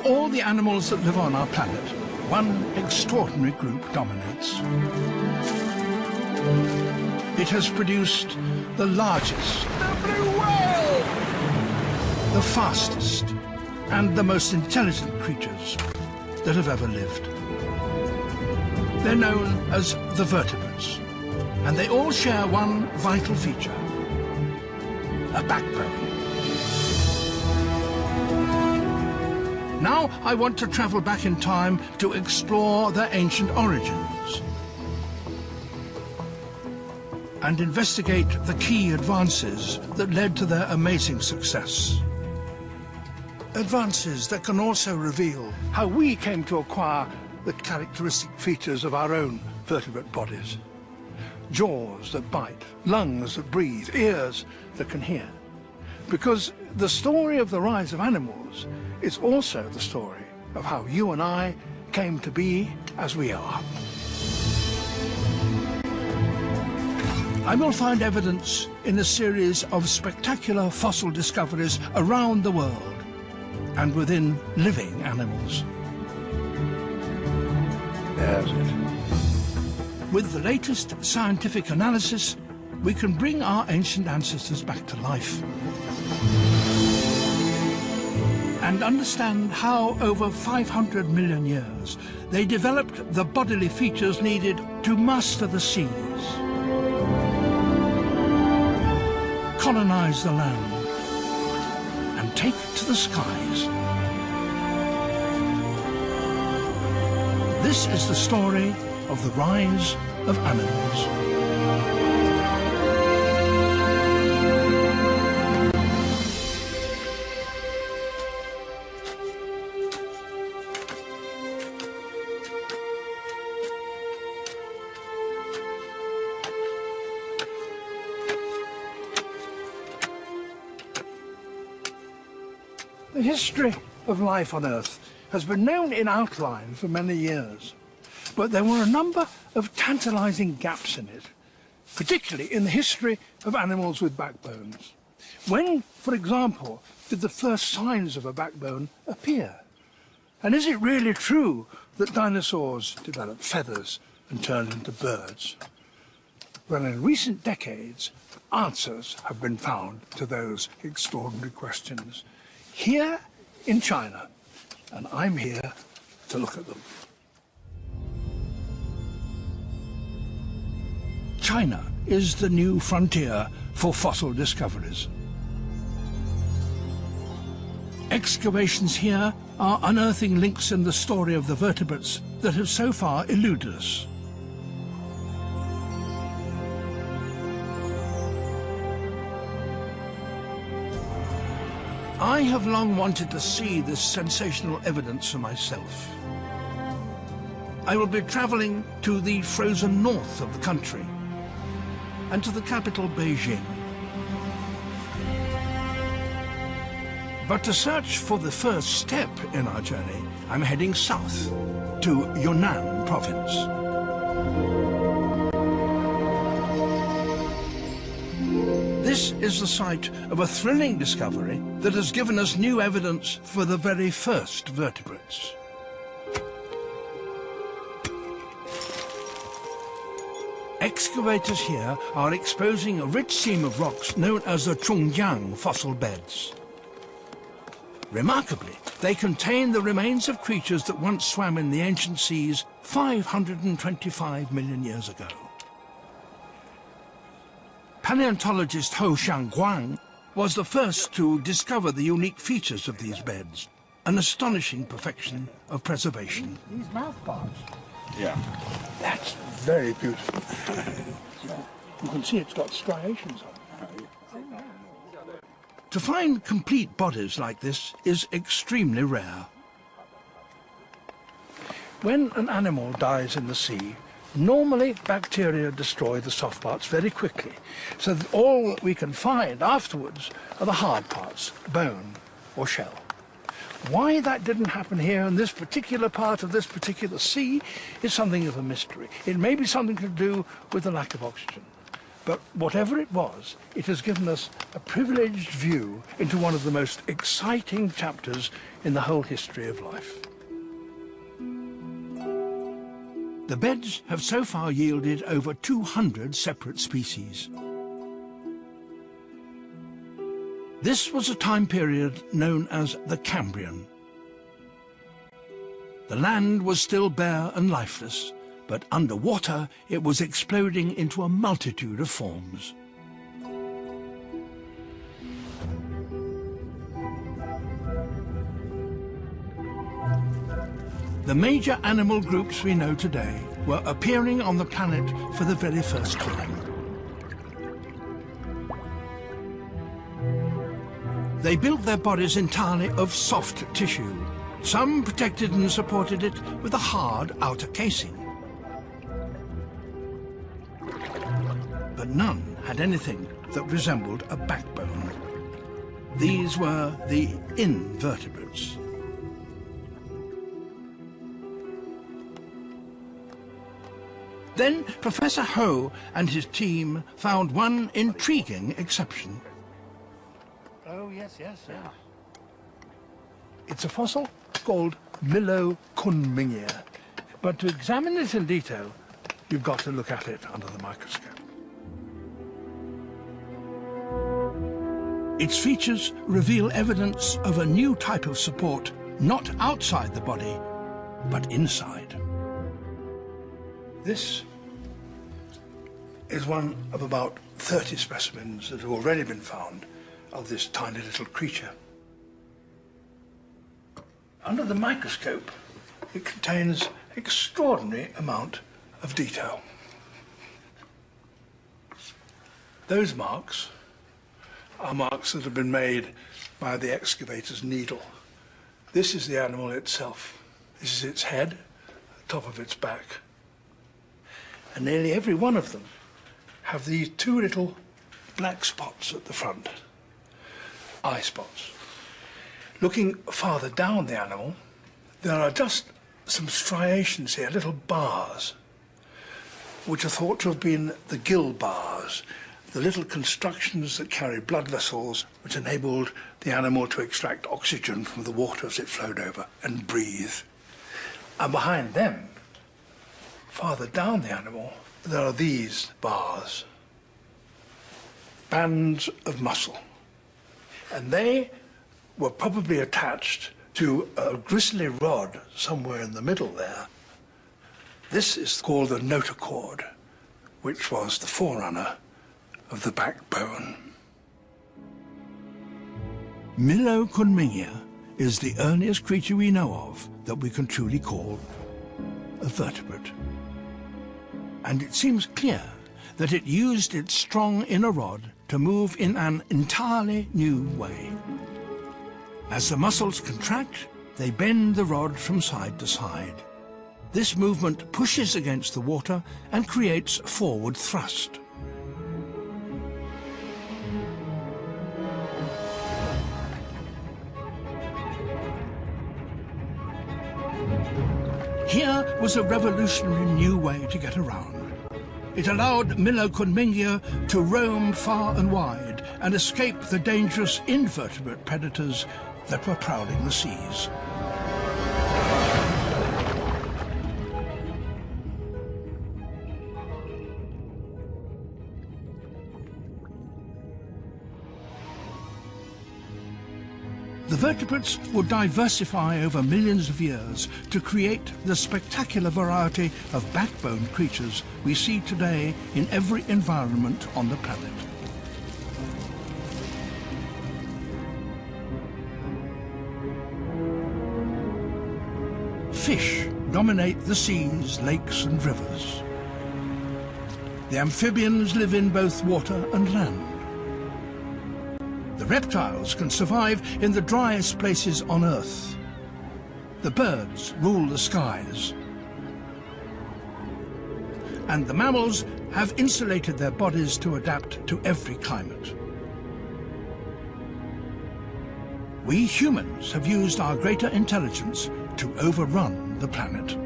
Of all the animals that live on our planet, one extraordinary group dominates. It has produced the largest, the blue whale, the fastest, and the most intelligent creatures that have ever lived. They're known as the vertebrates, and they all share one vital feature: a backbone. Now I want to travel back in time to explore their ancient origins and investigate the key advances that led to their amazing success. Advances that can also reveal how we came to acquire the characteristic features of our own vertebrate bodies. Jaws that bite, lungs that breathe, ears that can hear. Because the story of the rise of animals is also the story of how you and I came to be as we are. I will find evidence in a series of spectacular fossil discoveries around the world and within living animals. There's it. With the latest scientific analysis, we can bring our ancient ancestors back to life and understand how over 500 million years they developed the bodily features needed to master the seas, colonize the land, and take to the skies. This is the story of the rise of animals. The history of life on Earth has been known in outline for many years, but there were a number of tantalizing gaps in it, particularly in the history of animals with backbones. When, for example, did the first signs of a backbone appear? And is it really true that dinosaurs developed feathers and turned into birds? Well, in recent decades, answers have been found to those extraordinary questions here in China, and I'm here to look at them. China is the new frontier for fossil discoveries. Excavations here are unearthing links in the story of the vertebrates that have so far eluded us. I have long wanted to see this sensational evidence for myself. I will be travelling to the frozen north of the country and to the capital, Beijing. But to search for the first step in our journey, I'm heading south to Yunnan province. This is the site of a thrilling discovery that has given us new evidence for the very first vertebrates. Excavators here are exposing a rich seam of rocks known as the Chongjiang fossil beds. Remarkably, they contain the remains of creatures that once swam in the ancient seas 525 million years ago. Paleontologist Ho Xiangguang was the first to discover the unique features of these beds, an astonishing perfection of preservation. These mouth parts. Yeah. That's very beautiful. You can see it's got striations on it. To find complete bodies like this is extremely rare. When an animal dies in the sea, normally bacteria destroy the soft parts very quickly, so that all that we can find afterwards are the hard parts, bone or shell. Why that didn't happen here in this particular part of this particular sea is something of a mystery. It may be something to do with the lack of oxygen. But whatever it was, it has given us a privileged view into one of the most exciting chapters in the whole history of life. The beds have so far yielded over 200 separate species. This was a time period known as the Cambrian. The land was still bare and lifeless, but underwater it was exploding into a multitude of forms. The major animal groups we know today were appearing on the planet for the very first time. They built their bodies entirely of soft tissue. Some protected and supported it with a hard outer casing. But none had anything that resembled a backbone. These were the invertebrates. Then Professor Ho and his team found one intriguing exception. Oh, yes. It's a fossil called Myllokunmingia. But to examine it in detail, you've got to look at it under the microscope. Its features reveal evidence of a new type of support, not outside the body, but inside. This is one of about 30 specimens that have already been found of this tiny little creature. Under the microscope, it contains an extraordinary amount of detail. Those marks are marks that have been made by the excavator's needle. This is the animal itself. This is its head, the top of its back. And nearly every one of them have these two little black spots at the front, eye spots. Looking farther down the animal, there are just some striations here, little bars, which are thought to have been the gill bars, the little constructions that carry blood vessels which enabled the animal to extract oxygen from the water as it flowed over and breathe. And behind them, farther down the animal, there are these bars, bands of muscle. And they were probably attached to a gristly rod somewhere in the middle there. This is called the notochord, which was the forerunner of the backbone. Myllokunmingia is the earliest creature we know of that we can truly call a vertebrate. And it seems clear that it used its strong inner rod to move in an entirely new way. As the muscles contract, they bend the rod from side to side. This movement pushes against the water and creates forward thrust. Here was a revolutionary new way to get around. It allowed Myllokunmingia to roam far and wide and escape the dangerous invertebrate predators that were prowling the seas. The vertebrates would diversify over millions of years to create the spectacular variety of backbone creatures we see today in every environment on the planet. Fish dominate the seas, lakes and rivers. The amphibians live in both water and land. The reptiles can survive in the driest places on Earth. The birds rule the skies. And the mammals have insulated their bodies to adapt to every climate. We humans have used our greater intelligence to overrun the planet.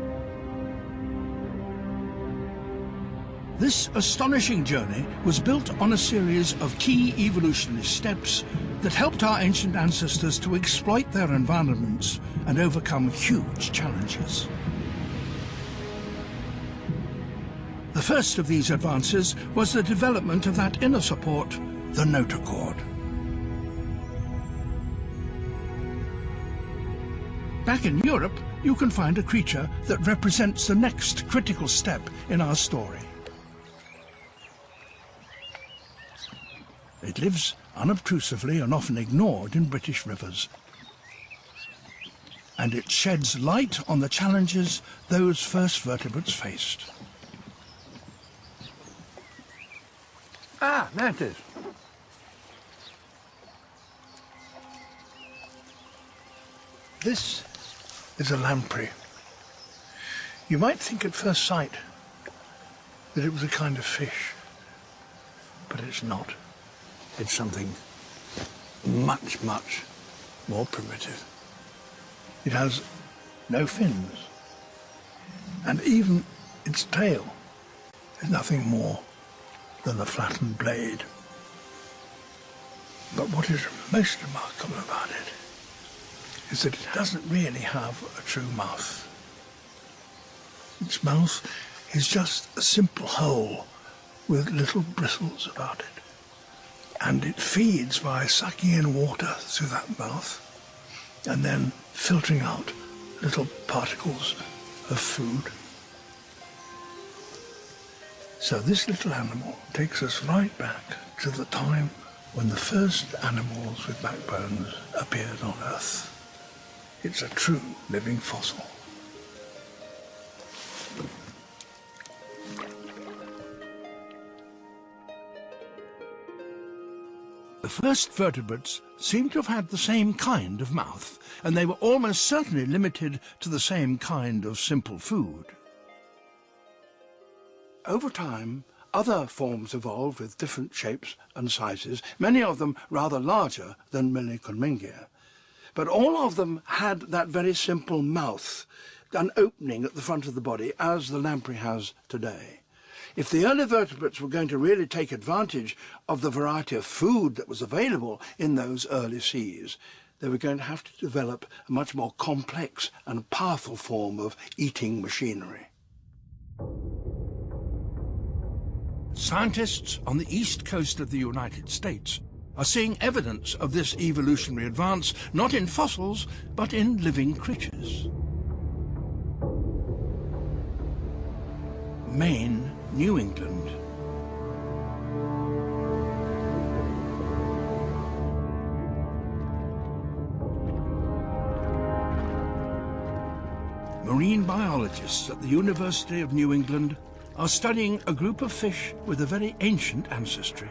This astonishing journey was built on a series of key evolutionary steps that helped our ancient ancestors to exploit their environments and overcome huge challenges. The first of these advances was the development of that inner support, the notochord. Back in Europe, you can find a creature that represents the next critical step in our story. It lives unobtrusively and often ignored in British rivers. And it sheds light on the challenges those first vertebrates faced. Ah, there it is. This is a lamprey. You might think at first sight that it was a kind of fish, but it's not. It's something much, much more primitive. It has no fins, and even its tail is nothing more than a flattened blade. But what is most remarkable about it is that it doesn't really have a true mouth. Its mouth is just a simple hole with little bristles about it. And it feeds by sucking in water through that mouth and then filtering out little particles of food. So this little animal takes us right back to the time when the first animals with backbones appeared on Earth. It's a true living fossil. The first vertebrates seem to have had the same kind of mouth, and they were almost certainly limited to the same kind of simple food. Over time, other forms evolved with different shapes and sizes, many of them rather larger than Meleagronmingia. But all of them had that very simple mouth, an opening at the front of the body, as the lamprey has today. If the early vertebrates were going to really take advantage of the variety of food that was available in those early seas, they were going to have to develop a much more complex and powerful form of eating machinery. Scientists on the east coast of the United States are seeing evidence of this evolutionary advance, not in fossils, but in living creatures. Maine, New England. Marine biologists at the University of New England are studying a group of fish with a very ancient ancestry.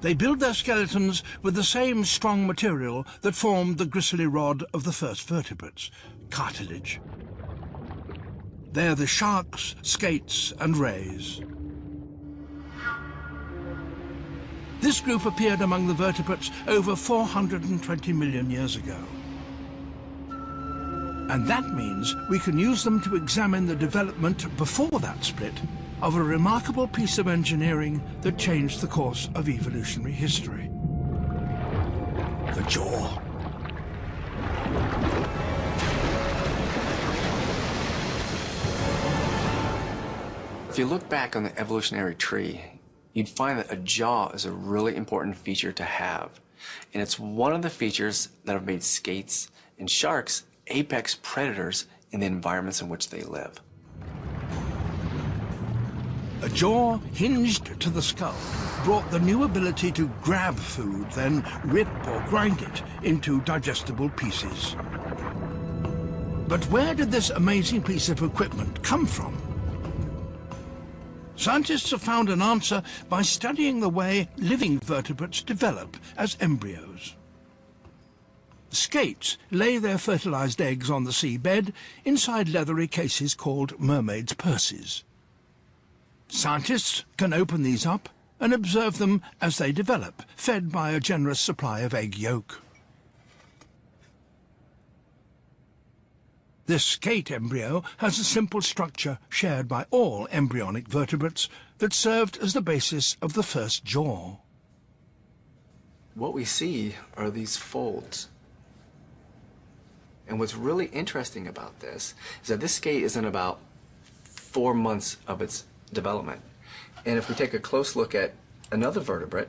They build their skeletons with the same strong material that formed the gristly rod of the first vertebrates, cartilage. They're the sharks, skates and rays. This group appeared among the vertebrates over 420 million years ago. And that means we can use them to examine the development before that split of a remarkable piece of engineering that changed the course of evolutionary history. The jaw. If you look back on the evolutionary tree, you'd find that a jaw is a really important feature to have. And it's one of the features that have made skates and sharks apex predators in the environments in which they live. A jaw hinged to the skull brought the new ability to grab food, then rip or grind it into digestible pieces. But where did this amazing piece of equipment come from? Scientists have found an answer by studying the way living vertebrates develop as embryos. Skates lay their fertilized eggs on the seabed inside leathery cases called mermaids' purses. Scientists can open these up and observe them as they develop, fed by a generous supply of egg yolk. This skate embryo has a simple structure shared by all embryonic vertebrates that served as the basis of the first jaw. What we see are these folds. And what's really interesting about this is that this skate is in about 4 months of its development. And if we take a close look at another vertebrate,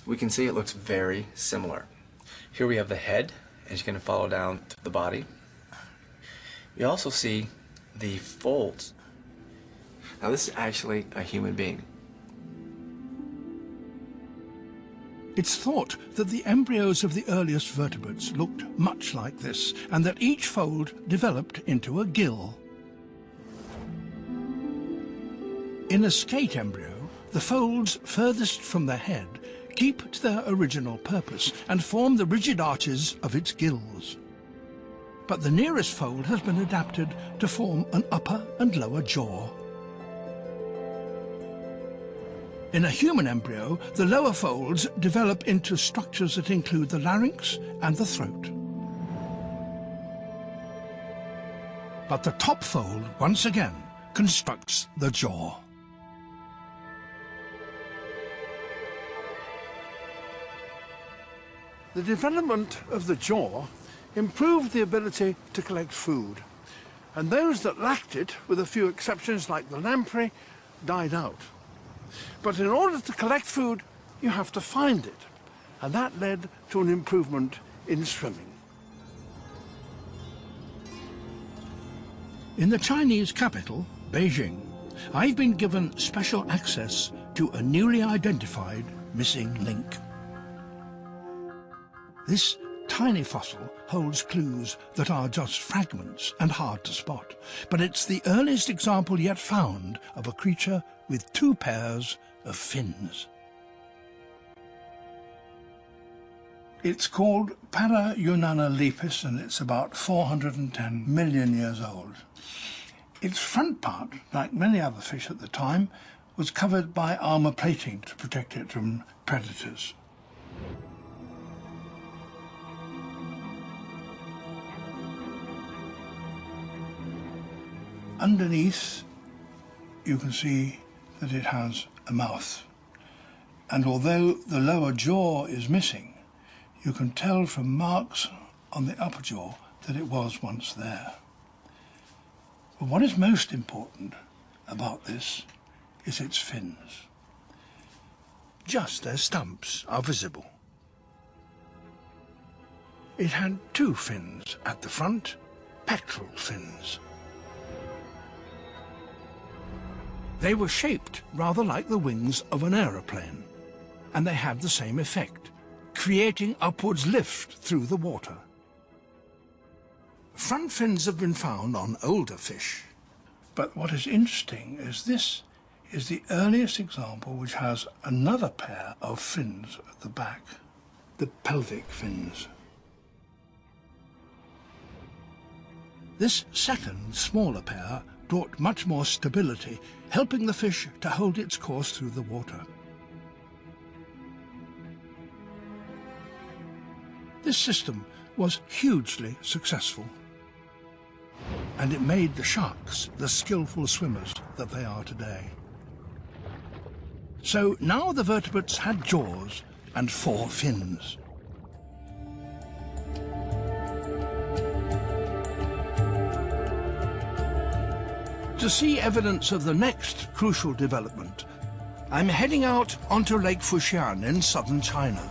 we can see it looks very similar. Here we have the head, as you can follow down to the body. We also see the folds. Now this is actually a human being. It's thought that the embryos of the earliest vertebrates looked much like this, and that each fold developed into a gill. In a skate embryo, the folds furthest from the head keep to their original purpose and form the rigid arches of its gills. But the nearest fold has been adapted to form an upper and lower jaw. In a human embryo, the lower folds develop into structures that include the larynx and the throat. But the top fold, once again, constructs the jaw. The development of the jaw improved the ability to collect food, and those that lacked it, with a few exceptions like the lamprey, died out. But in order to collect food, you have to find it, and that led to an improvement in swimming. In the Chinese capital, Beijing, I've been given special access to a newly identified missing link. This tiny fossil holds clues that are just fragments and hard to spot, but it's the earliest example yet found of a creature with 2 pairs of fins. It's called Para-Yunana lepis, and it's about 410 million years old. Its front part, like many other fish at the time, was covered by armor plating to protect it from predators. Underneath, you can see that it has a mouth, and although the lower jaw is missing, you can tell from marks on the upper jaw that it was once there. But what is most important about this is its fins. Just their stumps are visible. It had 2 fins at the front, pectoral fins. They were shaped rather like the wings of an aeroplane, and they had the same effect, creating upwards lift through the water. Front fins have been found on older fish, but what is interesting is this is the earliest example which has another pair of fins at the back, the pelvic fins. This second, smaller pair brought much more stability, helping the fish to hold its course through the water. This system was hugely successful, and it made the sharks the skillful swimmers that they are today. So now the vertebrates had jaws and 4 fins. To see evidence of the next crucial development, I'm heading out onto Lake Fujian in southern China.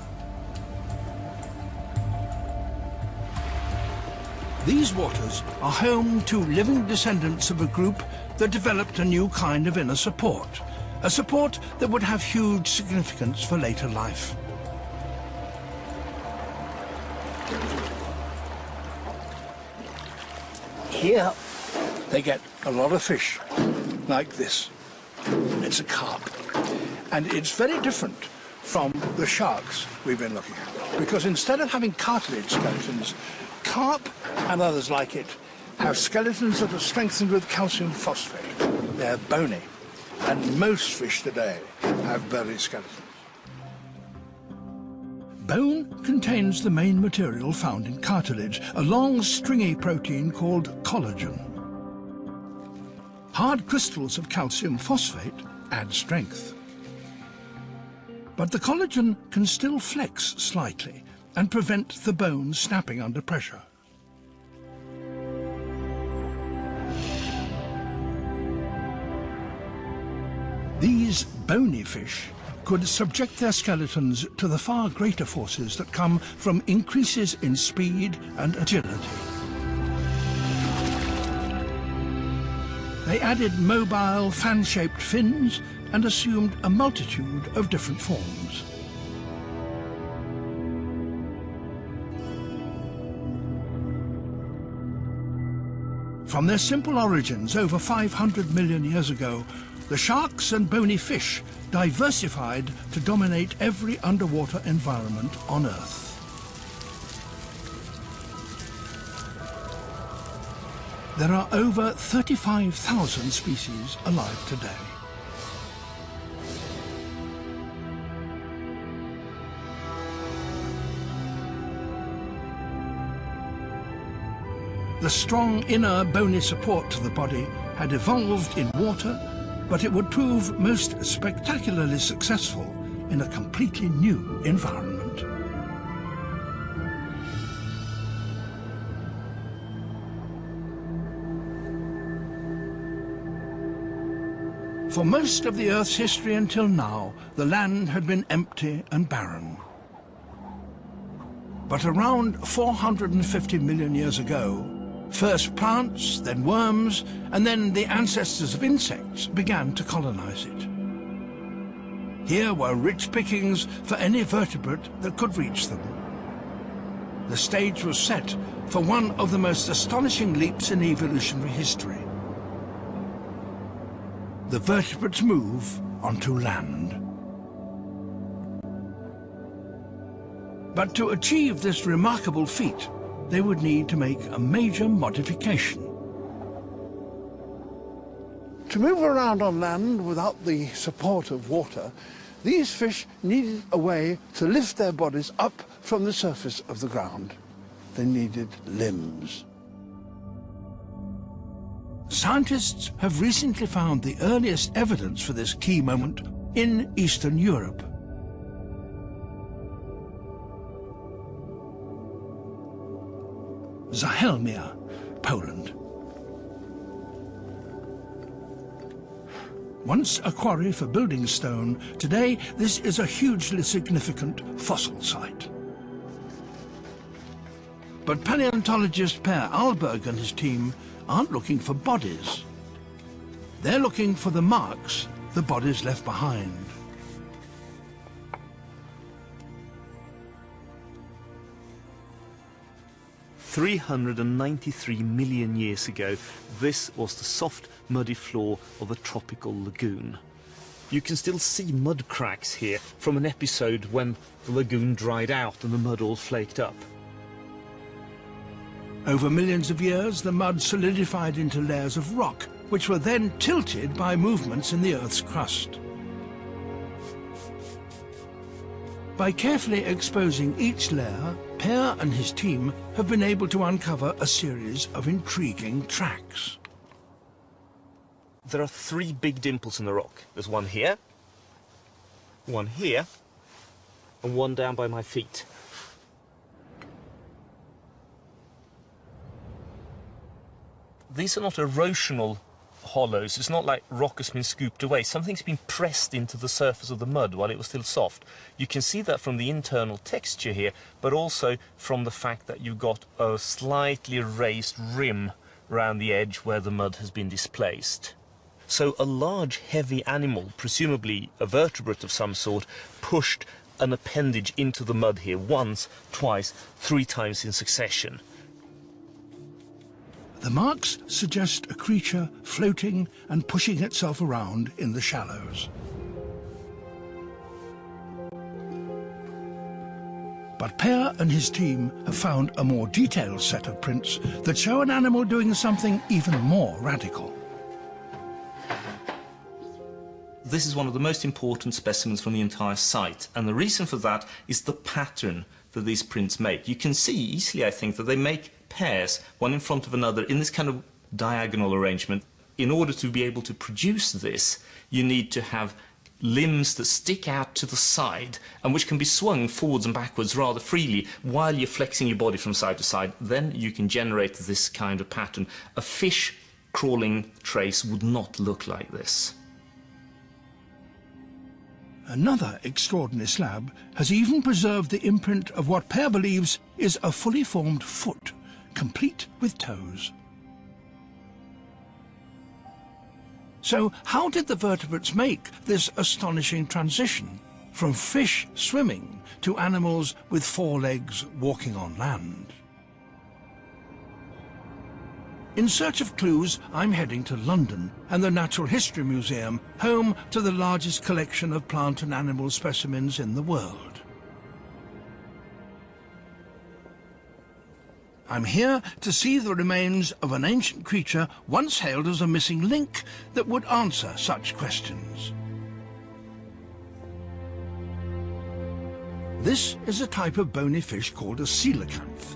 These waters are home to living descendants of a group that developed a new kind of inner support, a support that would have huge significance for later life. Here they get a lot of fish like this. It's a carp, and it's very different from the sharks we've been looking at, because instead of having cartilage skeletons, carp and others like it have skeletons that are strengthened with calcium phosphate. They're bony, and most fish today have bony skeletons. Bone contains the main material found in cartilage, a long stringy protein called collagen. Hard crystals of calcium phosphate add strength. But the collagen can still flex slightly and prevent the bone snapping under pressure. These bony fish could subject their skeletons to the far greater forces that come from increases in speed and agility. They added mobile, fan-shaped fins and assumed a multitude of different forms. From their simple origins over 500 million years ago, the sharks and bony fish diversified to dominate every underwater environment on Earth. There are over 35,000 species alive today. The strong inner bony support to the body had evolved in water, but it would prove most spectacularly successful in a completely new environment. For most of the Earth's history until now, the land had been empty and barren. But around 450 million years ago, first plants, then worms, and then the ancestors of insects began to colonize it. Here were rich pickings for any vertebrate that could reach them. The stage was set for one of the most astonishing leaps in evolutionary history. The vertebrates move onto land. But to achieve this remarkable feat, they would need to make a major modification. To move around on land without the support of water, these fish needed a way to lift their bodies up from the surface of the ground. They needed limbs. Scientists have recently found the earliest evidence for this key moment in Eastern Europe. Zahelmia, Poland. Once a quarry for building stone, today this is a hugely significant fossil site. But paleontologist Per Alberg and his team aren't looking for bodies. They're looking for the marks the bodies left behind. "393 million years ago, this was the soft, muddy floor of a tropical lagoon. You can still see mud cracks here from an episode when the lagoon dried out and the mud all flaked up. Over millions of years, the mud solidified into layers of rock, which were then tilted by movements in the Earth's crust. By carefully exposing each layer, Per and his team have been able to uncover a series of intriguing tracks. There are 3 big dimples in the rock. There's one here, and one down by my feet. These are not erosional hollows. It's not like rock has been scooped away. Something's been pressed into the surface of the mud while it was still soft. You can see that from the internal texture here, but also from the fact that you've got a slightly raised rim around the edge where the mud has been displaced. So a large, heavy animal, presumably a vertebrate of some sort, pushed an appendage into the mud here once, twice, 3 times in succession. The marks suggest a creature floating and pushing itself around in the shallows. But Per and his team have found a more detailed set of prints that show an animal doing something even more radical. this is one of the most important specimens from the entire site, and the reason for that is the pattern that these prints make. You can see easily, I think, that they make pairs, one in front of another, in this kind of diagonal arrangement. In order to be able to produce this, you need to have limbs that stick out to the side and which can be swung forwards and backwards rather freely while you're flexing your body from side to side. Then you can generate this kind of pattern. A fish crawling trace would not look like this. Another extraordinary slab has even preserved the imprint of what Pear believes is a fully formed foot, complete with toes. So how did the vertebrates make this astonishing transition from fish swimming to animals with 4 legs walking on land? In search of clues, I'm heading to London and the Natural History Museum, home to the largest collection of plant and animal specimens in the world. I'm here to see the remains of an ancient creature once hailed as a missing link that would answer such questions. This is a type of bony fish called a coelacanth.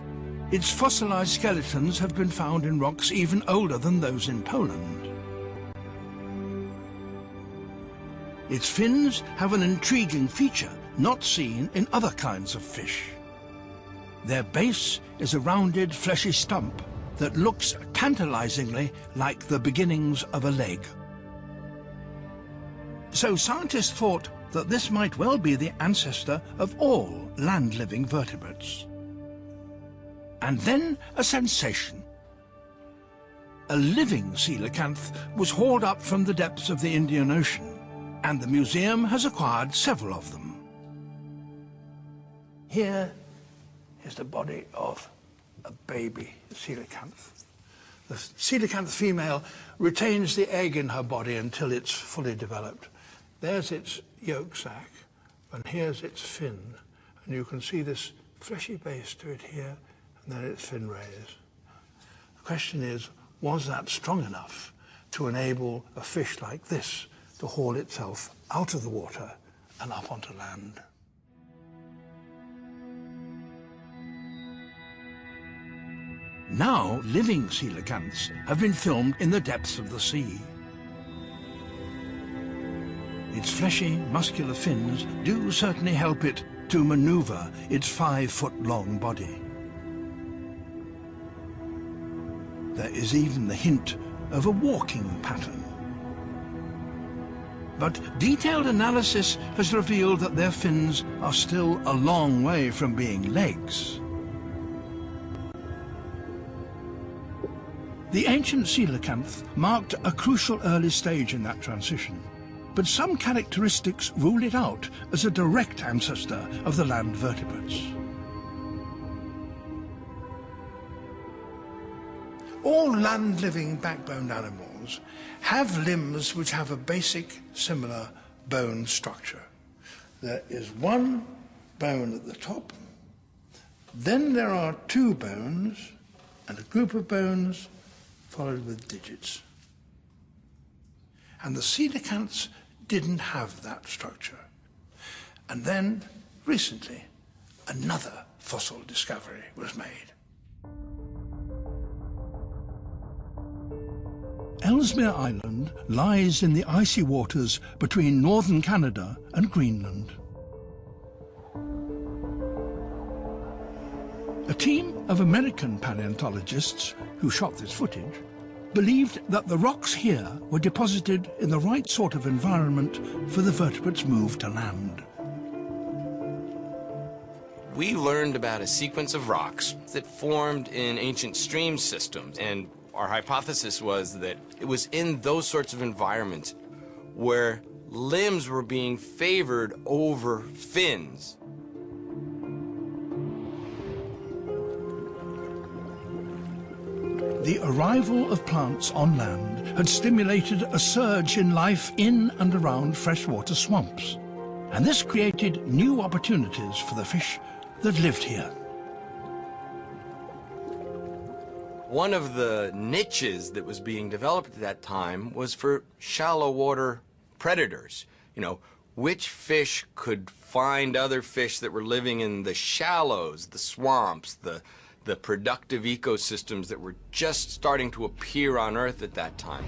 Its fossilized skeletons have been found in rocks even older than those in Poland. Its fins have an intriguing feature not seen in other kinds of fish. Their base is a rounded, fleshy stump that looks tantalizingly like the beginnings of a leg. So scientists thought that this might well be the ancestor of all land-living vertebrates. And then a sensation. A living coelacanth was hauled up from the depths of the Indian Ocean, and the museum has acquired several of them. Here is the body of a baby coelacanth. The coelacanth female retains the egg in her body until it's fully developed. There's its yolk sac, and here's its fin. And you can see this fleshy base to it here, and then its fin rays. The question is, was that strong enough to enable a fish like this to haul itself out of the water and up onto land? Now, living coelacanths have been filmed in the depths of the sea. Its fleshy, muscular fins do certainly help it to maneuver its 5-foot-long body. There is even the hint of a walking pattern. But detailed analysis has revealed that their fins are still a long way from being legs. The ancient coelacanth marked a crucial early stage in that transition, but some characteristics rule it out as a direct ancestor of the land vertebrates. All land-living backboned animals have limbs which have a basic, similar bone structure. There is one bone at the top, then there are 2 bones and a group of bones followed with digits. And the coelacanths didn't have that structure. And then, recently, another fossil discovery was made. Ellesmere Island lies in the icy waters between northern Canada and Greenland. A team of American paleontologists who shot this footage believed that the rocks here were deposited in the right sort of environment for the vertebrates' move to land. We learned about a sequence of rocks that formed in ancient stream systems, and our hypothesis was that it was in those sorts of environments where limbs were being favored over fins. The arrival of plants on land had stimulated a surge in life in and around freshwater swamps, and this created new opportunities for the fish that lived here. One of the niches that was being developed at that time was for shallow water predators. You know, which fish could find other fish that were living in the shallows, the swamps, the productive ecosystems that were just starting to appear on Earth at that time.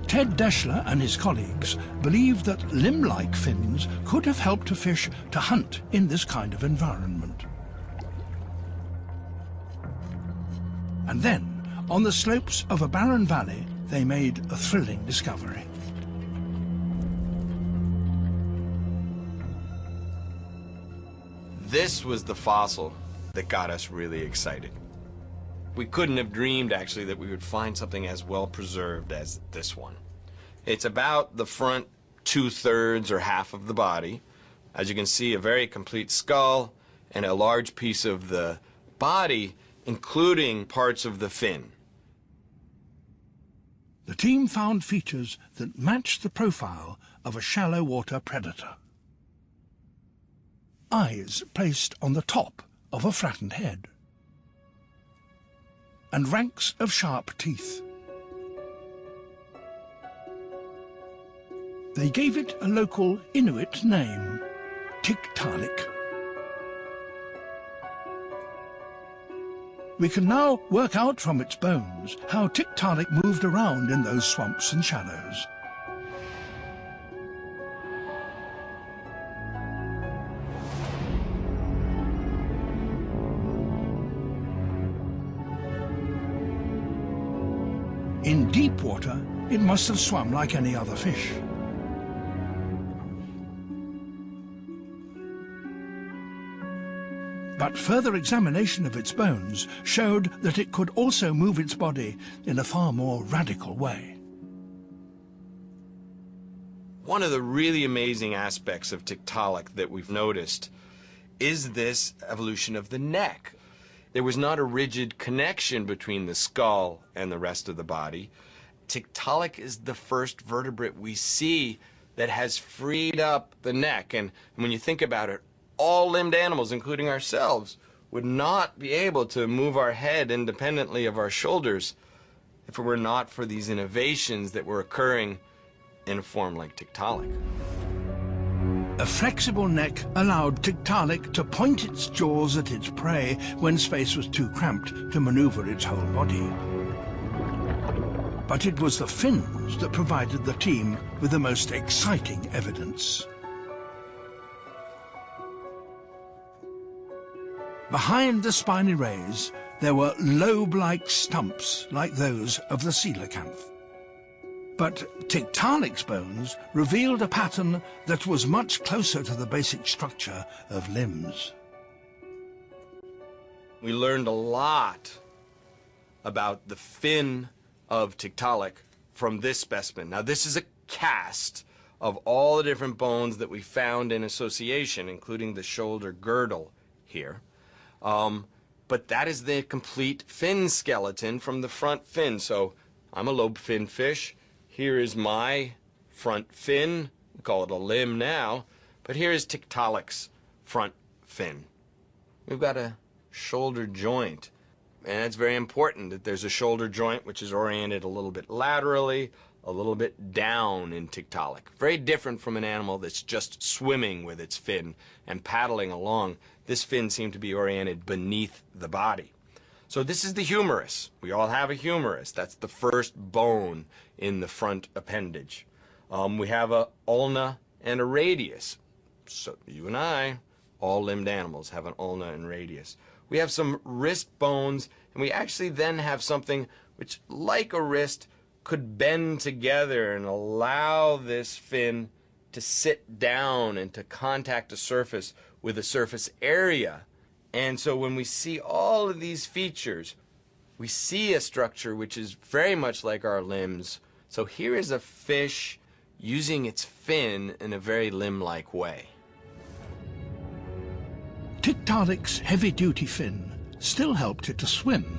Ted Deschler and his colleagues believed that limb-like fins could have helped a fish to hunt in this kind of environment. And then, on the slopes of a barren valley, they made a thrilling discovery. This was the fossil that got us really excited. We couldn't have dreamed, actually, that we would find something as well preserved as this one. It's about the front 2/3 or half of the body. As you can see, a very complete skull and a large piece of the body, including parts of the fin. The team found features that matched the profile of a shallow water predator. Eyes placed on the top of a flattened head, and ranks of sharp teeth. They gave it a local Inuit name, Tiktaalik. We can now work out from its bones how Tiktaalik moved around in those swamps and shallows. In deep water, it must have swum like any other fish. But further examination of its bones showed that it could also move its body in a far more radical way. One of the really amazing aspects of Tiktaalik that we've noticed is this evolution of the neck. There was not a rigid connection between the skull and the rest of the body. Tiktaalik is the first vertebrate we see that has freed up the neck. And when you think about it, all limbed animals, including ourselves, would not be able to move our head independently of our shoulders if it were not for these innovations that were occurring in a form like Tiktaalik. A flexible neck allowed Tiktaalik to point its jaws at its prey when space was too cramped to maneuver its whole body. But it was the fins that provided the team with the most exciting evidence. Behind the spiny rays, there were lobe-like stumps like those of the coelacanth. But Tiktaalik's bones revealed a pattern that was much closer to the basic structure of limbs. We learned a lot about the fin of Tiktaalik from this specimen. Now, this is a cast of all the different bones that we found in association, including the shoulder girdle here. But that is the complete fin skeleton from the front fin. So I'm a lobe fin fish. Here is my front fin. We call it a limb now. But here is Tiktaalik's front fin. We've got a shoulder joint. And it's very important that there's a shoulder joint which is oriented a little bit laterally, a little bit down in Tiktaalik. Very different from an animal that's just swimming with its fin and paddling along. This fin seemed to be oriented beneath the body. So this is the humerus. We all have a humerus. That's the first bone in the front appendage. We have a ulna and a radius. So you and I, all limbed animals, have an ulna and radius. We have some wrist bones, and we actually then have something which, like a wrist, could bend together and allow this fin to sit down and to contact a surface with a surface area. And so when we see all of these features, we see a structure which is very much like our limbs. So here is a fish using its fin in a very limb-like way. Tiktaalik's heavy-duty fin still helped it to swim.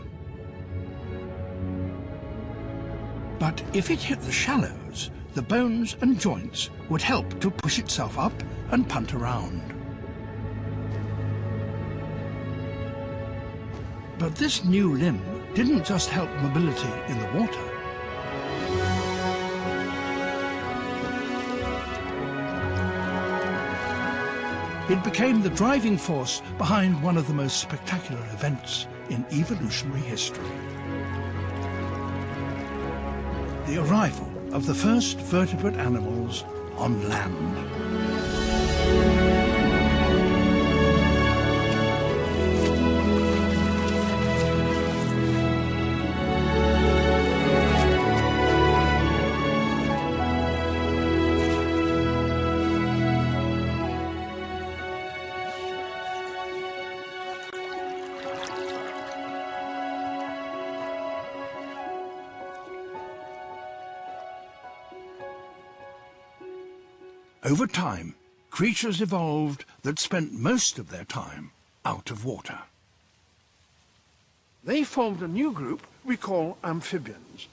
But if it hit the shallows, the bones and joints would help to push itself up and punt around. But this new limb didn't just help mobility in the water. it became the driving force behind one of the most spectacular events in evolutionary history. The arrival of the first vertebrate animals on land. Over time, creatures evolved that spent most of their time out of water. They formed a new group we call amphibians.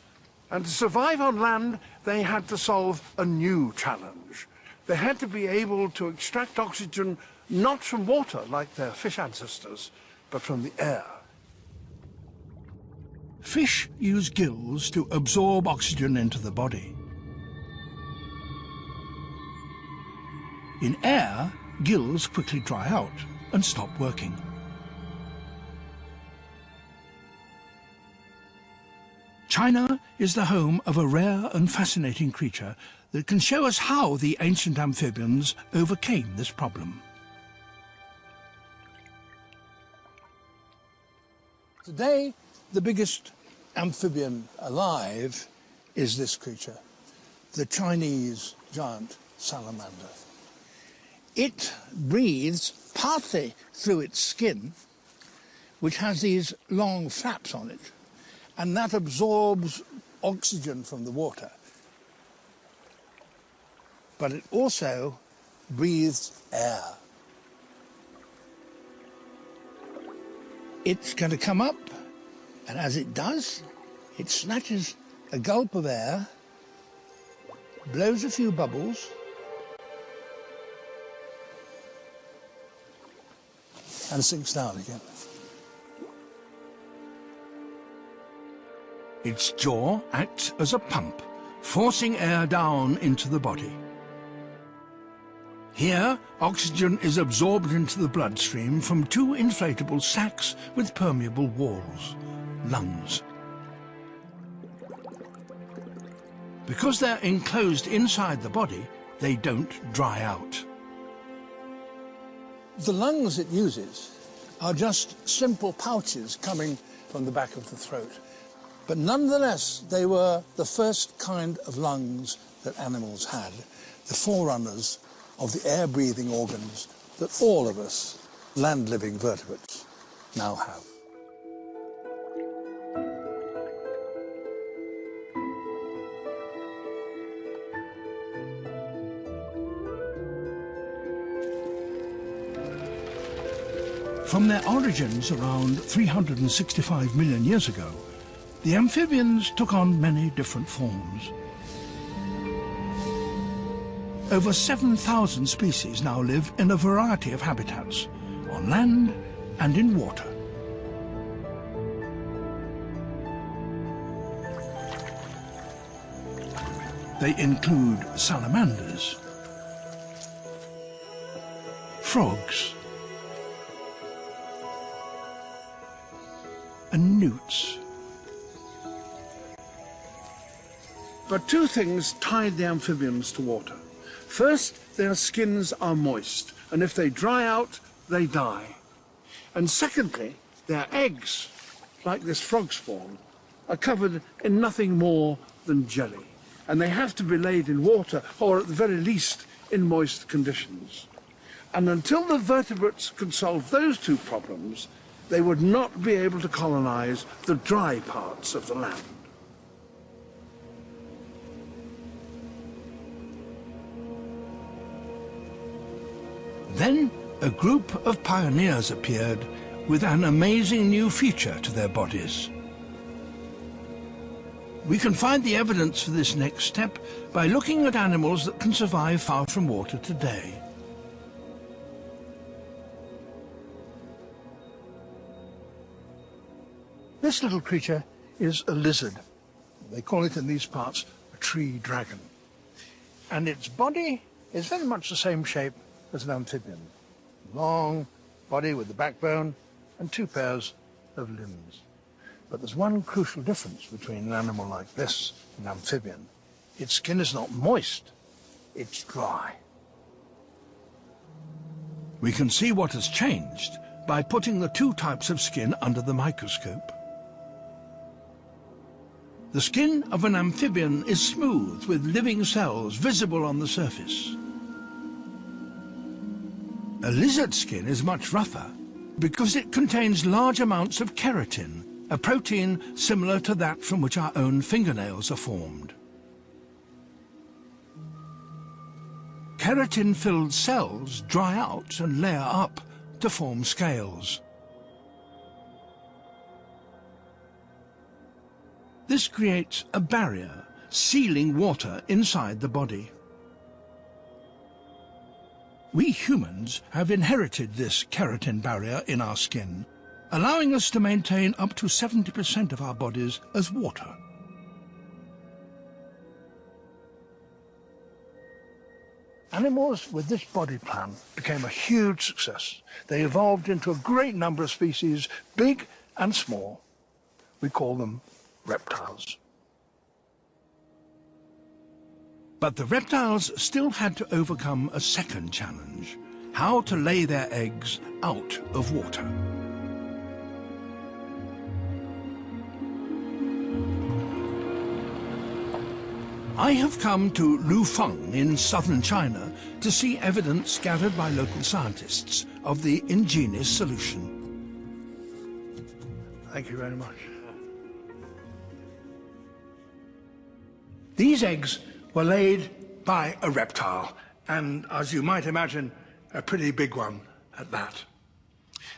And to survive on land, they had to solve a new challenge. They had to be able to extract oxygen not from water like their fish ancestors, but from the air. Fish use gills to absorb oxygen into the body. In air, gills quickly dry out and stop working. China is the home of a rare and fascinating creature that can show us how the ancient amphibians overcame this problem. Today, the biggest amphibian alive is this creature, the Chinese giant salamander. It breathes partly through its skin, which has these long flaps on it, and that absorbs oxygen from the water. But it also breathes air. It's going to come up, and as it does, it snatches a gulp of air, blows a few bubbles, and sinks down again. Its jaw acts as a pump, forcing air down into the body. Here, oxygen is absorbed into the bloodstream from two inflatable sacs with permeable walls, lungs. Because they're enclosed inside the body, they don't dry out. The lungs it uses are just simple pouches coming from the back of the throat. But nonetheless, they were the first kind of lungs that animals had, the forerunners of the air-breathing organs that all of us land-living vertebrates now have. From their origins around 365 million years ago, the amphibians took on many different forms. Over 7,000 species now live in a variety of habitats, on land and in water. They include salamanders, frogs, and newts. But two things tied the amphibians to water. First, their skins are moist, and if they dry out, they die. And secondly, their eggs, like this frog spawn, are covered in nothing more than jelly, and they have to be laid in water, or at the very least, in moist conditions. And until the vertebrates could solve those two problems, they would not be able to colonize the dry parts of the land. Then a group of pioneers appeared with an amazing new feature to their bodies. We can find the evidence for this next step by looking at animals that can survive far from water today. This little creature is a lizard. They call it in these parts a tree dragon. And its body is very much the same shape as an amphibian. long body with the backbone and 2 pairs of limbs. But there's one crucial difference between an animal like this and an amphibian. Its skin is not moist, it's dry. We can see what has changed by putting the 2 types of skin under the microscope. The skin of an amphibian is smooth with living cells visible on the surface. A lizard skin is much rougher because it contains large amounts of keratin, a protein similar to that from which our own fingernails are formed. Keratin-filled cells dry out and layer up to form scales. This creates a barrier, sealing water inside the body. We humans have inherited this keratin barrier in our skin, allowing us to maintain up to 70% of our bodies as water. Animals with this body plan became a huge success. They evolved into a great number of species, big and small. We call them reptiles. But the reptiles still had to overcome a second challenge: how to lay their eggs out of water. I have come to Lufeng in southern China to see evidence gathered by local scientists of the ingenious solution. Thank you very much. These eggs were laid by a reptile, and as you might imagine, a pretty big one at that.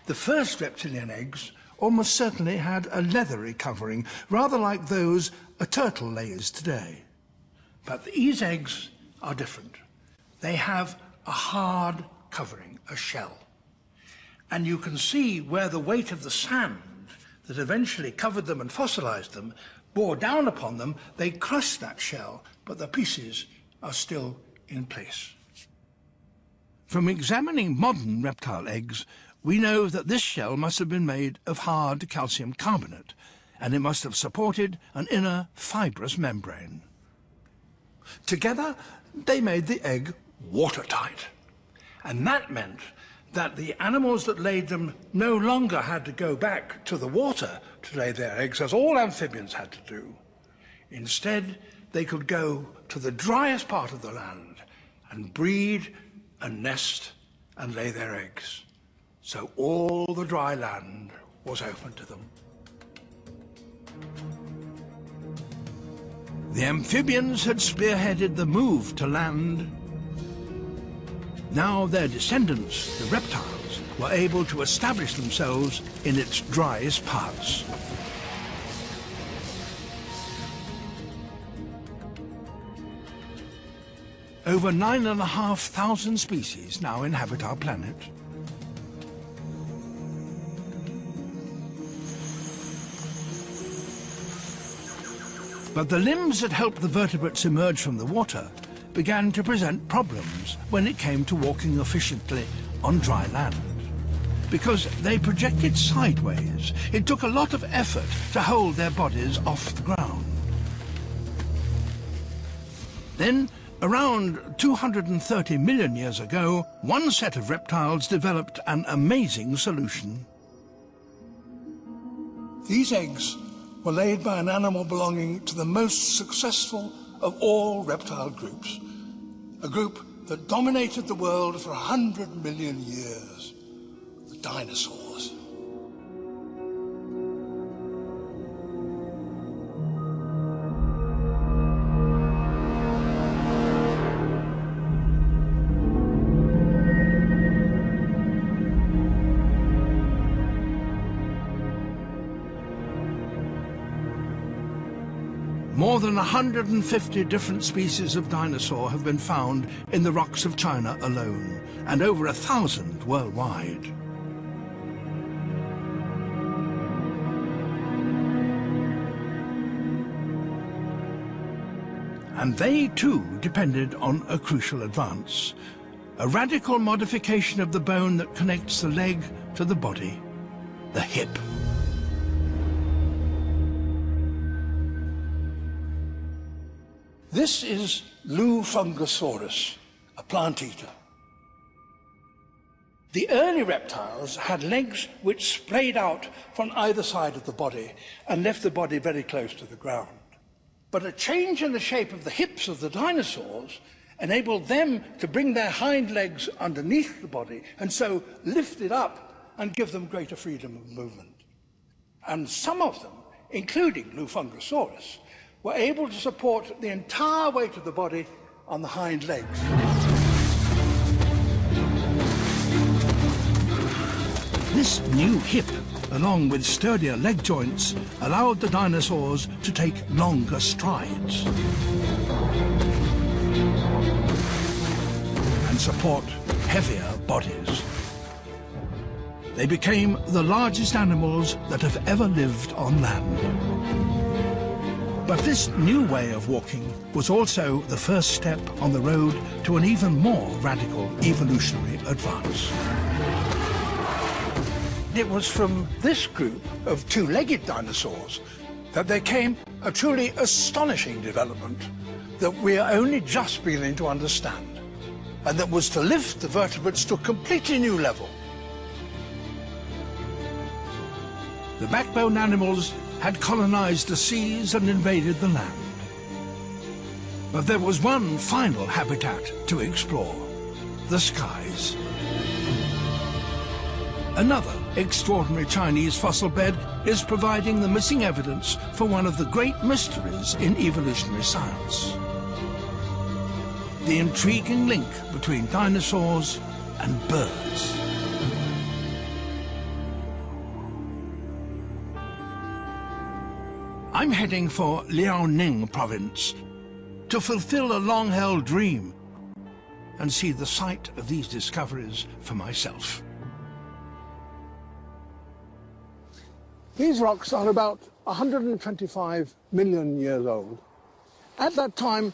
The first reptilian eggs almost certainly had a leathery covering, rather like those a turtle lays today. But these eggs are different. They have a hard covering, a shell. And you can see where the weight of the sand that eventually covered them and fossilized them bore down upon them. They crushed that shell, but the pieces are still in place. From examining modern reptile eggs, we know that this shell must have been made of hard calcium carbonate, and it must have supported an inner fibrous membrane. Together, they made the egg watertight. And that meant that the animals that laid them no longer had to go back to the water to lay their eggs, as all amphibians had to do. Instead, they could go to the driest part of the land and breed and nest and lay their eggs. So all the dry land was open to them. The amphibians had spearheaded the move to land. Now their descendants, the reptiles, were able to establish themselves in its driest parts. Over 9,500 species now inhabit our planet. But the limbs that helped the vertebrates emerge from the water began to present problems when it came to walking efficiently on dry land. Because they projected sideways, it took a lot of effort to hold their bodies off the ground. Then, around 230 million years ago, one set of reptiles developed an amazing solution. These eggs were laid by an animal belonging to the most successful of all reptile groups, a group that dominated the world for 100 million years, the dinosaurs. More than 150 different species of dinosaur have been found in the rocks of China alone, and over 1,000 worldwide. And they too depended on a crucial advance. a radical modification of the bone that connects the leg to the body, the hip. This is Lufungosaurus, a plant eater. The early reptiles had legs which splayed out from either side of the body and left the body very close to the ground. But a change in the shape of the hips of the dinosaurs enabled them to bring their hind legs underneath the body and so lift it up and give them greater freedom of movement. And some of them, including Lufungosaurus, were able to support the entire weight of the body on the hind legs. This new hip, along with sturdier leg joints, allowed the dinosaurs to take longer strides and support heavier bodies. They became the largest animals that have ever lived on land. But this new way of walking was also the first step on the road to an even more radical evolutionary advance. It was from this group of two-legged dinosaurs that there came a truly astonishing development that we are only just beginning to understand, and that was to lift the vertebrates to a completely new level. The backbone animals had colonized the seas and invaded the land. But there was one final habitat to explore: the skies. Another extraordinary Chinese fossil bed is providing the missing evidence for one of the great mysteries in evolutionary science: the intriguing link between dinosaurs and birds. I'm heading for Liaoning province to fulfill a long-held dream and see the site of these discoveries for myself. These rocks are about 125 million years old. At that time,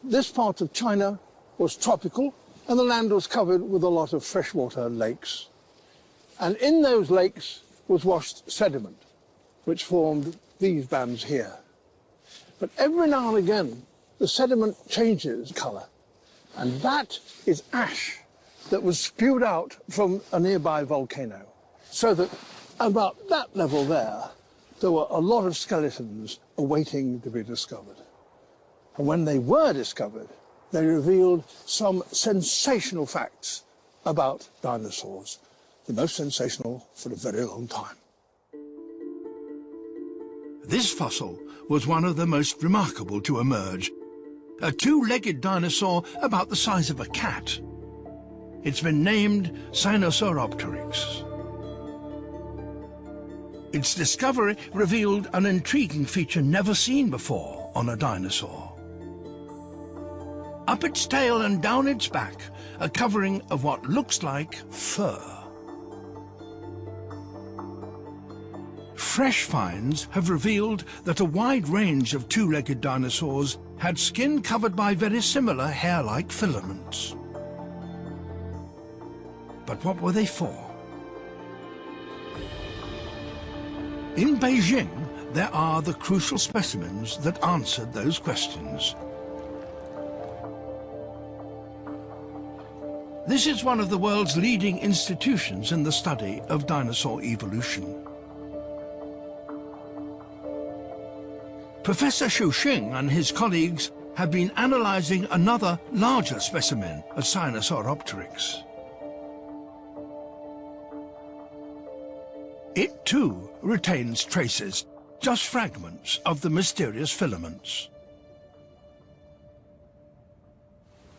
this part of China was tropical and the land was covered with a lot of freshwater lakes. And in those lakes was washed sediment, which formed these bands here. But every now and again, the sediment changes colour, and that is ash that was spewed out from a nearby volcano. So that about that level there were a lot of skeletons awaiting to be discovered. And when they were discovered, they revealed some sensational facts about dinosaurs, the most sensational for a very long time. This fossil was one of the most remarkable to emerge. A two-legged dinosaur about the size of a cat. It's been named Sinosauropteryx. Its discovery revealed an intriguing feature never seen before on a dinosaur. Up its tail and down its back, a covering of what looks like fur. Fresh finds have revealed that a wide range of two-legged dinosaurs had skin covered by very similar hair-like filaments. But what were they for? In Beijing, there are the crucial specimens that answered those questions. This is one of the world's leading institutions in the study of dinosaur evolution. Professor Xu Xing and his colleagues have been analysing another larger specimen of Sinosauropteryx. It too retains traces, just fragments of the mysterious filaments.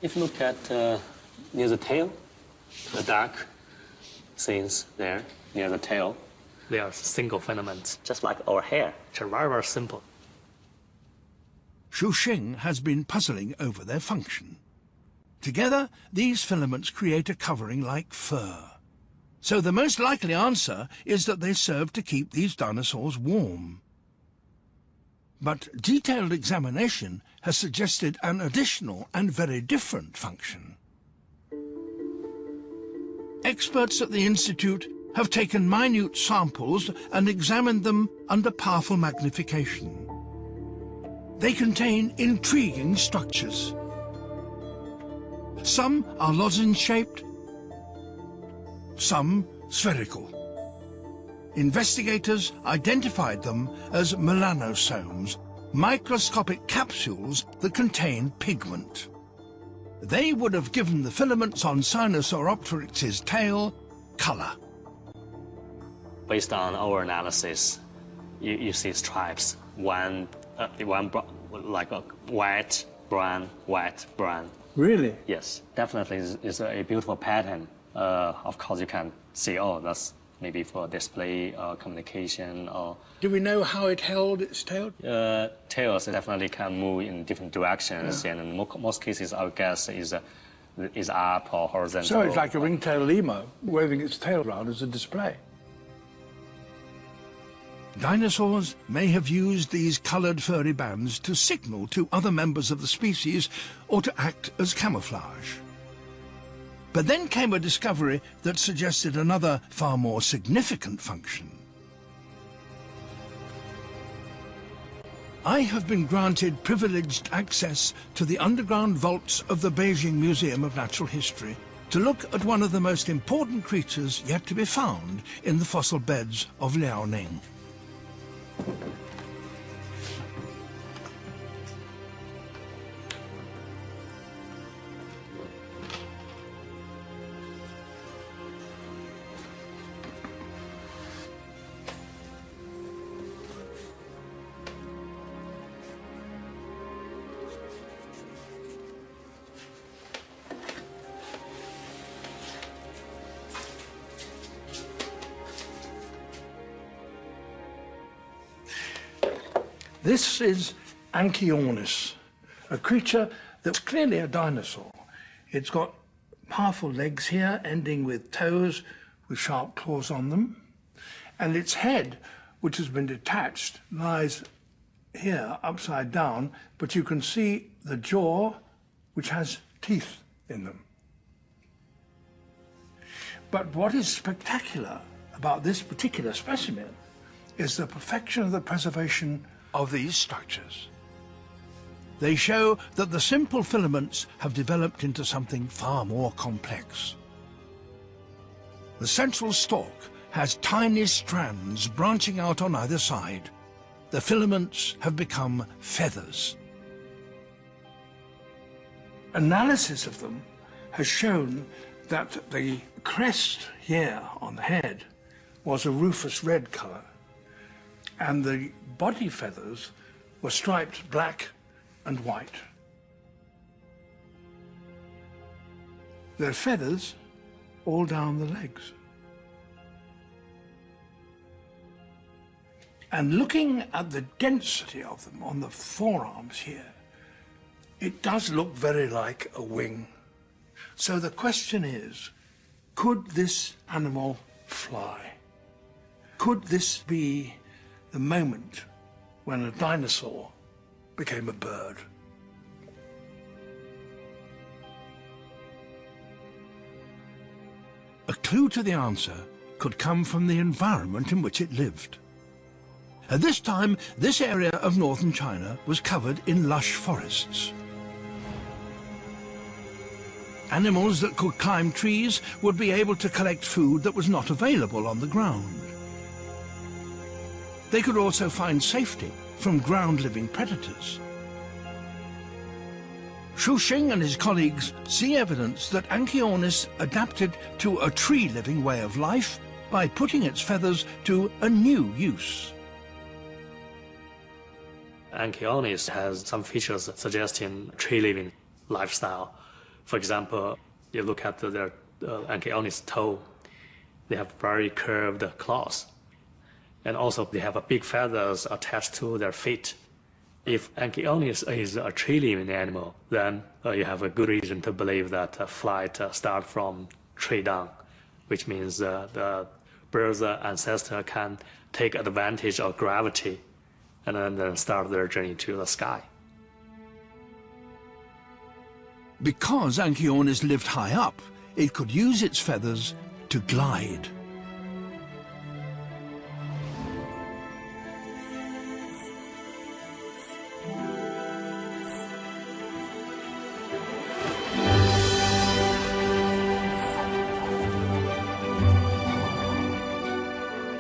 If you look at near the tail, the dark things there near the tail, they are single filaments, just like our hair. It's very, very simple. Xu Xing has been puzzling over their function. Together, these filaments create a covering like fur. So the most likely answer is that they serve to keep these dinosaurs warm. But detailed examination has suggested an additional and very different function. experts at the Institute have taken minute samples and examined them under powerful magnification. They contain intriguing structures. Some are lozenge-shaped, some spherical. Investigators identified them as melanosomes, microscopic capsules that contain pigment. They would have given the filaments on Sinosauropteryx's tail colour. Based on our analysis, you see stripes, one like a white, brown, white, brown. Really? Yes, definitely is a beautiful pattern. Of course, you can see, oh, that's maybe for display or communication or... Do we know how it held its tail? Tails definitely can move in different directions, and in most cases, I would guess, is up or horizontal. So it's like a ringtail lemur waving its tail around as a display. Dinosaurs may have used these coloured furry bands to signal to other members of the species or to act as camouflage. But then came a discovery that suggested another, far more significant function. I have been granted privileged access to the underground vaults of the Beijing Museum of Natural History to look at one of the most important creatures yet to be found in the fossil beds of Liaoning. This is Anchiornis, a creature that's clearly a dinosaur. It's got powerful legs here, ending with toes with sharp claws on them. And its head, which has been detached, lies here, upside down, but you can see the jaw, which has teeth in them. But what is spectacular about this particular specimen is the perfection of the preservation of these structures. They show that the simple filaments have developed into something far more complex. The central stalk has tiny strands branching out on either side. The filaments have become feathers. Analysis of them has shown that the crest here on the head was a rufous red colour, and the body feathers were striped black and white. There are feathers all down the legs. And looking at the density of them on the forearms here, it does look very like a wing. So the question is, could this animal fly? Could this be the moment when a dinosaur became a bird? A clue to the answer could come from the environment in which it lived. At this time, this area of northern China was covered in lush forests. Animals that could climb trees would be able to collect food that was not available on the ground. They could also find safety from ground-living predators. Xu Xing and his colleagues see evidence that Anchiornis adapted to a tree-living way of life by putting its feathers to a new use. Anchiornis has some features suggesting tree-living lifestyle. For example, you look at their Anchiornis toe, they have very curved claws. And also they have big feathers attached to their feet. If Anchiornis is a tree-living animal, then you have a good reason to believe that flight starts from tree down, which means the bird's ancestor can take advantage of gravity and then start their journey to the sky. Because Anchiornis lived high up, it could use its feathers to glide.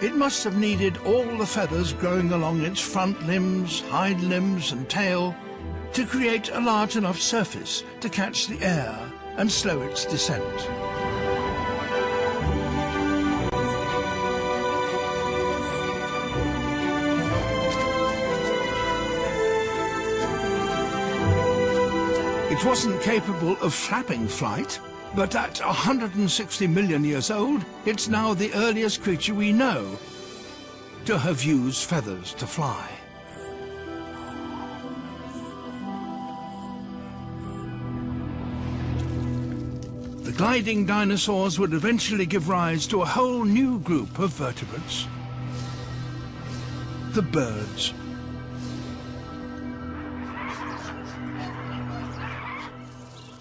It must have needed all the feathers growing along its front limbs, hind limbs and tail to create a large enough surface to catch the air and slow its descent. It wasn't capable of flapping flight, but at 160 million years old, it's now the earliest creature we know to have used feathers to fly. The gliding dinosaurs would eventually give rise to a whole new group of vertebrates: the birds.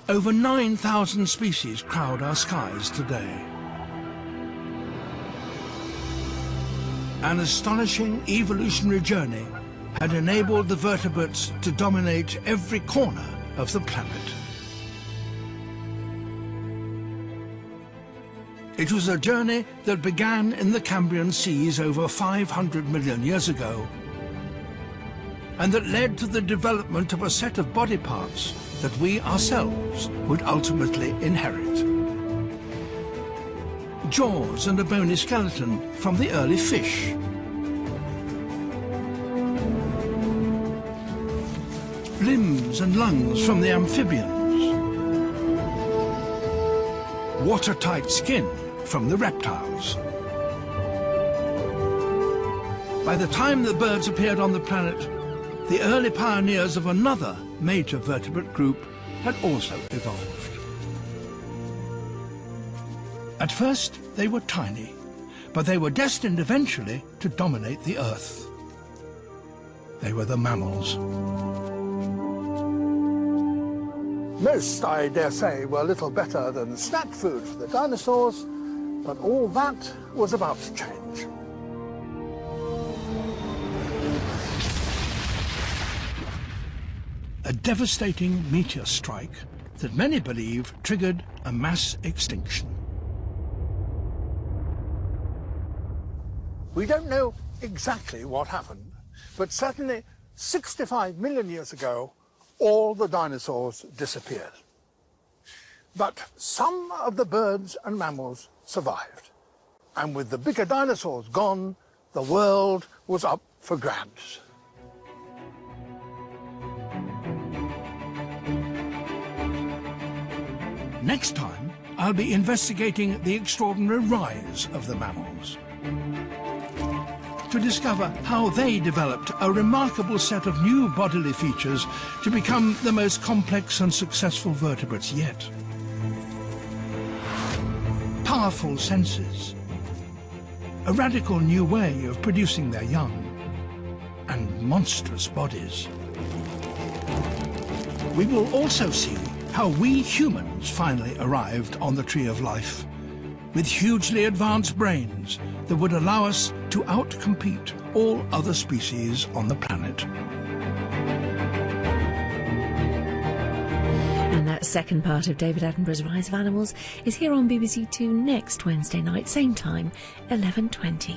Over 9,000 species crowd our skies today. An astonishing evolutionary journey had enabled the vertebrates to dominate every corner of the planet. It was a journey that began in the Cambrian seas over 500 million years ago, and that led to the development of a set of body parts that we ourselves would ultimately inherit. Jaws and a bony skeleton from the early fish. Limbs and lungs from the amphibians. Watertight skin from the reptiles. By the time the birds appeared on the planet, the early pioneers of another major vertebrate group had also evolved. At first, they were tiny, but they were destined eventually to dominate the Earth. They were the mammals. Most, I dare say, were little better than snack food for the dinosaurs, but all that was about to change. A devastating meteor strike that many believe triggered a mass extinction. We don't know exactly what happened, but certainly 65 million years ago, all the dinosaurs disappeared. But some of the birds and mammals survived, and with the bigger dinosaurs gone, the world was up for grabs. Next time, I'll be investigating the extraordinary rise of the mammals, to discover how they developed a remarkable set of new bodily features to become the most complex and successful vertebrates yet. Powerful senses, a radical new way of producing their young, and monstrous bodies. We will also see how we humans finally arrived on the Tree of Life, with hugely advanced brains that would allow us to outcompete all other species on the planet. And that second part of David Attenborough's Rise of Animals is here on BBC Two next Wednesday night, same time, 11:20.